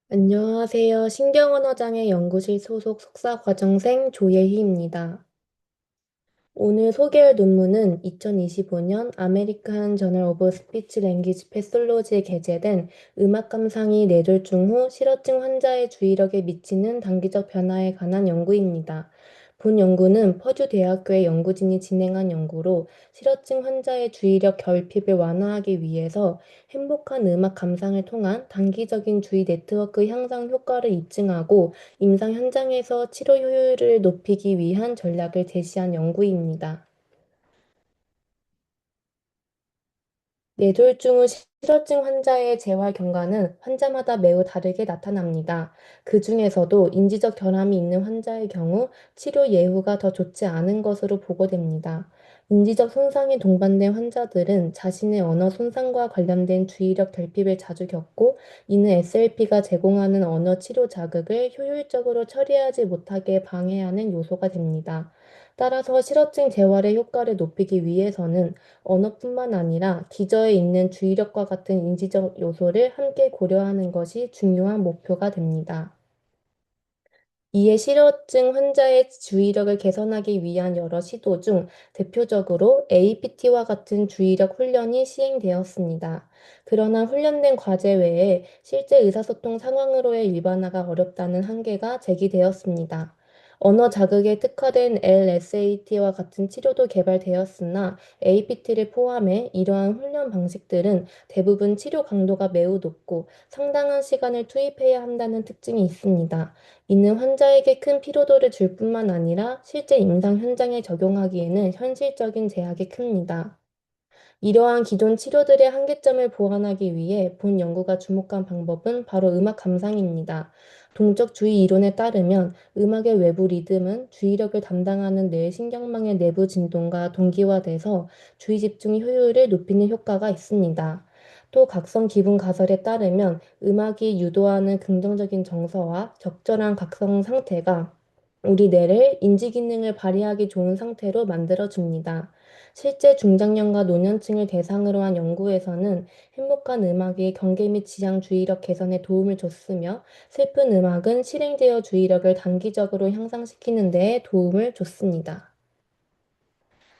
안녕하세요. 신경언어장애 연구실 소속 석사과정생 조예희입니다. 오늘 소개할 논문은 2025년 아메리칸 저널 오브 스피치 랭귀지 패솔로지에 게재된 음악 감상이 뇌졸중 후 실어증 환자의 주의력에 미치는 단기적 변화에 관한 연구입니다. 본 연구는 퍼듀 대학교의 연구진이 진행한 연구로 실어증 환자의 주의력 결핍을 완화하기 위해서 행복한 음악 감상을 통한 단기적인 주의 네트워크 향상 효과를 입증하고 임상 현장에서 치료 효율을 높이기 위한 전략을 제시한 연구입니다. 뇌졸중 후 실어증 환자의 재활 경과는 환자마다 매우 다르게 나타납니다. 그 중에서도 인지적 결함이 있는 환자의 경우 치료 예후가 더 좋지 않은 것으로 보고됩니다. 인지적 손상이 동반된 환자들은 자신의 언어 손상과 관련된 주의력 결핍을 자주 겪고, 이는 SLP가 제공하는 언어 치료 자극을 효율적으로 처리하지 못하게 방해하는 요소가 됩니다. 따라서 실어증 재활의 효과를 높이기 위해서는 언어뿐만 아니라 기저에 있는 주의력과 같은 인지적 요소를 함께 고려하는 것이 중요한 목표가 됩니다. 이에 실어증 환자의 주의력을 개선하기 위한 여러 시도 중 대표적으로 APT와 같은 주의력 훈련이 시행되었습니다. 그러나 훈련된 과제 외에 실제 의사소통 상황으로의 일반화가 어렵다는 한계가 제기되었습니다. 언어 자극에 특화된 LSAT와 같은 치료도 개발되었으나 APT를 포함해 이러한 훈련 방식들은 대부분 치료 강도가 매우 높고 상당한 시간을 투입해야 한다는 특징이 있습니다. 이는 환자에게 큰 피로도를 줄 뿐만 아니라 실제 임상 현장에 적용하기에는 현실적인 제약이 큽니다. 이러한 기존 치료들의 한계점을 보완하기 위해 본 연구가 주목한 방법은 바로 음악 감상입니다. 동적 주의 이론에 따르면 음악의 외부 리듬은 주의력을 담당하는 뇌 신경망의 내부 진동과 동기화돼서 주의 집중 효율을 높이는 효과가 있습니다. 또 각성 기분 가설에 따르면 음악이 유도하는 긍정적인 정서와 적절한 각성 상태가 우리 뇌를 인지 기능을 발휘하기 좋은 상태로 만들어 줍니다. 실제 중장년과 노년층을 대상으로 한 연구에서는 행복한 음악이 경계 및 지향 주의력 개선에 도움을 줬으며, 슬픈 음악은 실행제어 주의력을 단기적으로 향상시키는 데 도움을 줬습니다.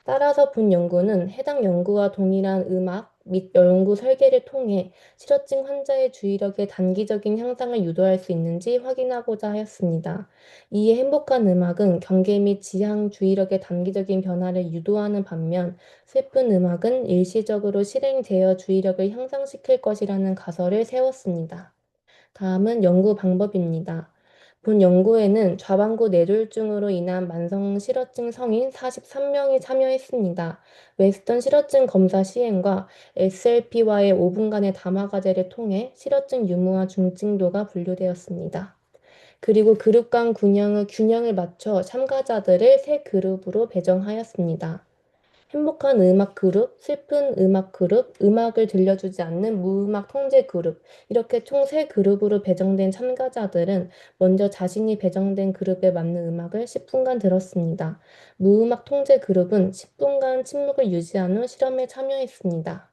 따라서 본 연구는 해당 연구와 동일한 음악 및 연구 설계를 통해 실어증 환자의 주의력의 단기적인 향상을 유도할 수 있는지 확인하고자 하였습니다. 이에 행복한 음악은 경계 및 지향 주의력의 단기적인 변화를 유도하는 반면, 슬픈 음악은 일시적으로 실행되어 주의력을 향상시킬 것이라는 가설을 세웠습니다. 다음은 연구 방법입니다. 본 연구에는 좌반구 뇌졸중으로 인한 만성 실어증 성인 43명이 참여했습니다. 웨스턴 실어증 검사 시행과 SLP와의 5분간의 담화 과제를 통해 실어증 유무와 중증도가 분류되었습니다. 그리고 그룹 간 균형을 맞춰 참가자들을 세 그룹으로 배정하였습니다. 행복한 음악 그룹, 슬픈 음악 그룹, 음악을 들려주지 않는 무음악 통제 그룹, 이렇게 총 세 그룹으로 배정된 참가자들은 먼저 자신이 배정된 그룹에 맞는 음악을 10분간 들었습니다. 무음악 통제 그룹은 10분간 침묵을 유지한 후 실험에 참여했습니다.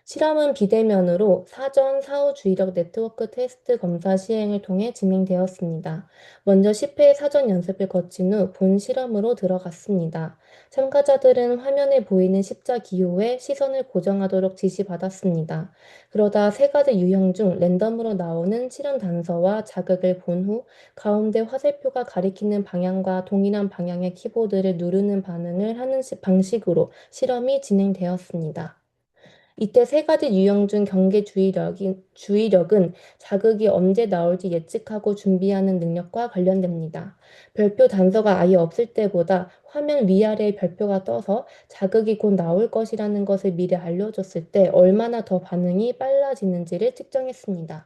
실험은 비대면으로 사전 사후 주의력 네트워크 테스트 검사 시행을 통해 진행되었습니다. 먼저 10회 사전 연습을 거친 후 본 실험으로 들어갔습니다. 참가자들은 화면에 보이는 십자 기호에 시선을 고정하도록 지시받았습니다. 그러다 세 가지 유형 중 랜덤으로 나오는 실험 단서와 자극을 본 후 가운데 화살표가 가리키는 방향과 동일한 방향의 키보드를 누르는 반응을 하는 방식으로 실험이 진행되었습니다. 이때 세 가지 유형 중 주의력은 자극이 언제 나올지 예측하고 준비하는 능력과 관련됩니다. 별표 단서가 아예 없을 때보다 화면 위아래에 별표가 떠서 자극이 곧 나올 것이라는 것을 미리 알려줬을 때 얼마나 더 반응이 빨라지는지를 측정했습니다.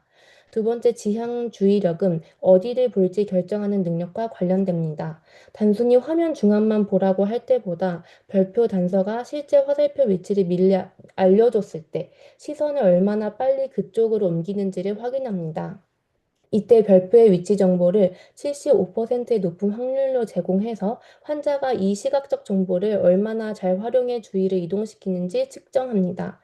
두 번째 지향 주의력은 어디를 볼지 결정하는 능력과 관련됩니다. 단순히 화면 중앙만 보라고 할 때보다 별표 단서가 실제 화살표 위치를 미리 알려줬을 때 시선을 얼마나 빨리 그쪽으로 옮기는지를 확인합니다. 이때 별표의 위치 정보를 75%의 높은 확률로 제공해서 환자가 이 시각적 정보를 얼마나 잘 활용해 주의를 이동시키는지 측정합니다.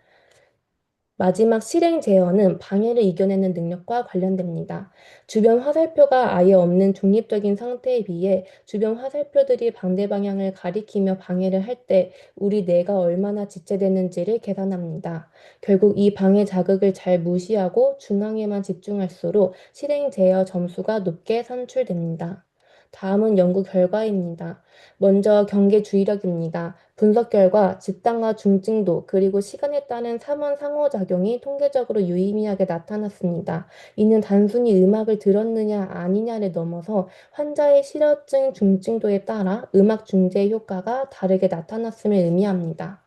마지막 실행 제어는 방해를 이겨내는 능력과 관련됩니다. 주변 화살표가 아예 없는 중립적인 상태에 비해 주변 화살표들이 반대 방향을 가리키며 방해를 할 때 우리 뇌가 얼마나 지체되는지를 계산합니다. 결국 이 방해 자극을 잘 무시하고 중앙에만 집중할수록 실행 제어 점수가 높게 산출됩니다. 다음은 연구 결과입니다. 먼저 경계 주의력입니다. 분석 결과 집단과 중증도 그리고 시간에 따른 삼원 상호작용이 통계적으로 유의미하게 나타났습니다. 이는 단순히 음악을 들었느냐 아니냐를 넘어서 환자의 실어증 중증도에 따라 음악 중재의 효과가 다르게 나타났음을 의미합니다.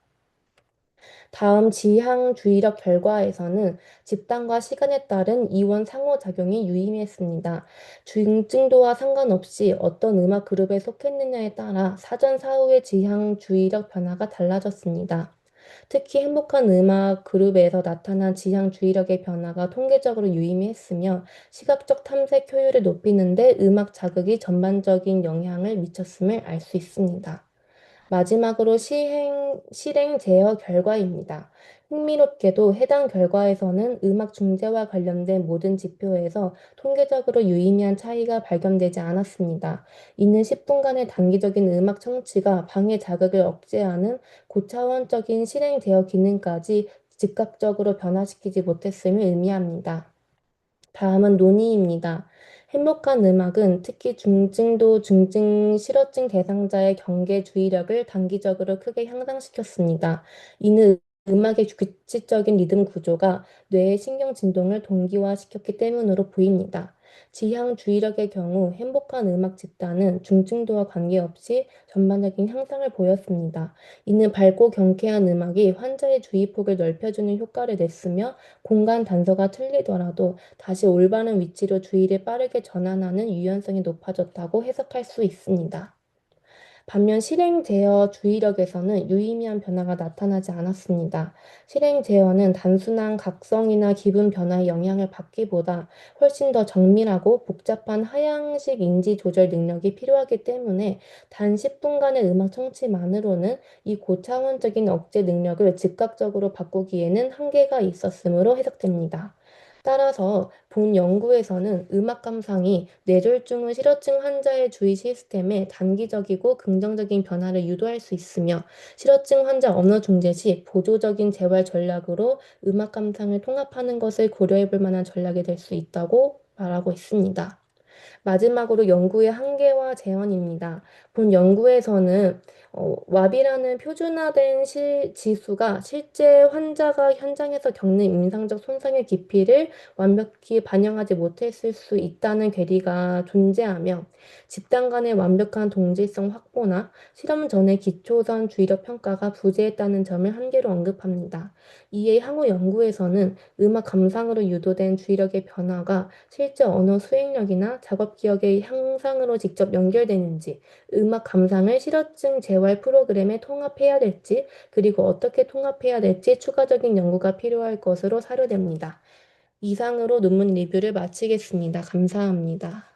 다음 지향주의력 결과에서는 집단과 시간에 따른 이원 상호작용이 유의미했습니다. 중증도와 상관없이 어떤 음악 그룹에 속했느냐에 따라 사전 사후의 지향주의력 변화가 달라졌습니다. 특히 행복한 음악 그룹에서 나타난 지향주의력의 변화가 통계적으로 유의미했으며 시각적 탐색 효율을 높이는 데 음악 자극이 전반적인 영향을 미쳤음을 알 수 있습니다. 마지막으로 실행 제어 결과입니다. 흥미롭게도 해당 결과에서는 음악 중재와 관련된 모든 지표에서 통계적으로 유의미한 차이가 발견되지 않았습니다. 이는 10분간의 단기적인 음악 청취가 방해 자극을 억제하는 고차원적인 실행 제어 기능까지 즉각적으로 변화시키지 못했음을 의미합니다. 다음은 논의입니다. 행복한 음악은 특히 중증도 중증 실어증 대상자의 경계 주의력을 단기적으로 크게 향상시켰습니다. 이는 음악의 규칙적인 리듬 구조가 뇌의 신경 진동을 동기화시켰기 때문으로 보입니다. 지향 주의력의 경우 행복한 음악 집단은 중증도와 관계없이 전반적인 향상을 보였습니다. 이는 밝고 경쾌한 음악이 환자의 주의폭을 넓혀주는 효과를 냈으며 공간 단서가 틀리더라도 다시 올바른 위치로 주의를 빠르게 전환하는 유연성이 높아졌다고 해석할 수 있습니다. 반면 실행 제어 주의력에서는 유의미한 변화가 나타나지 않았습니다. 실행 제어는 단순한 각성이나 기분 변화의 영향을 받기보다 훨씬 더 정밀하고 복잡한 하향식 인지 조절 능력이 필요하기 때문에 단 10분간의 음악 청취만으로는 이 고차원적인 억제 능력을 즉각적으로 바꾸기에는 한계가 있었으므로 해석됩니다. 따라서 본 연구에서는 음악 감상이 뇌졸중의 실어증 환자의 주의 시스템에 단기적이고 긍정적인 변화를 유도할 수 있으며 실어증 환자 언어 중재 시 보조적인 재활 전략으로 음악 감상을 통합하는 것을 고려해 볼 만한 전략이 될 수 있다고 말하고 있습니다. 마지막으로 연구의 한계와 제언입니다. 본 연구에서는 와비라는 표준화된 지수가 실제 환자가 현장에서 겪는 임상적 손상의 깊이를 완벽히 반영하지 못했을 수 있다는 괴리가 존재하며 집단 간의 완벽한 동질성 확보나 실험 전의 기초선 주의력 평가가 부재했다는 점을 한계로 언급합니다. 이에 향후 연구에서는 음악 감상으로 유도된 주의력의 변화가 실제 언어 수행력이나 작업 기억의 향상으로 직접 연결되는지, 음악 감상을 실어증 재활 프로그램에 통합해야 될지, 그리고 어떻게 통합해야 될지 추가적인 연구가 필요할 것으로 사료됩니다. 이상으로 논문 리뷰를 마치겠습니다. 감사합니다.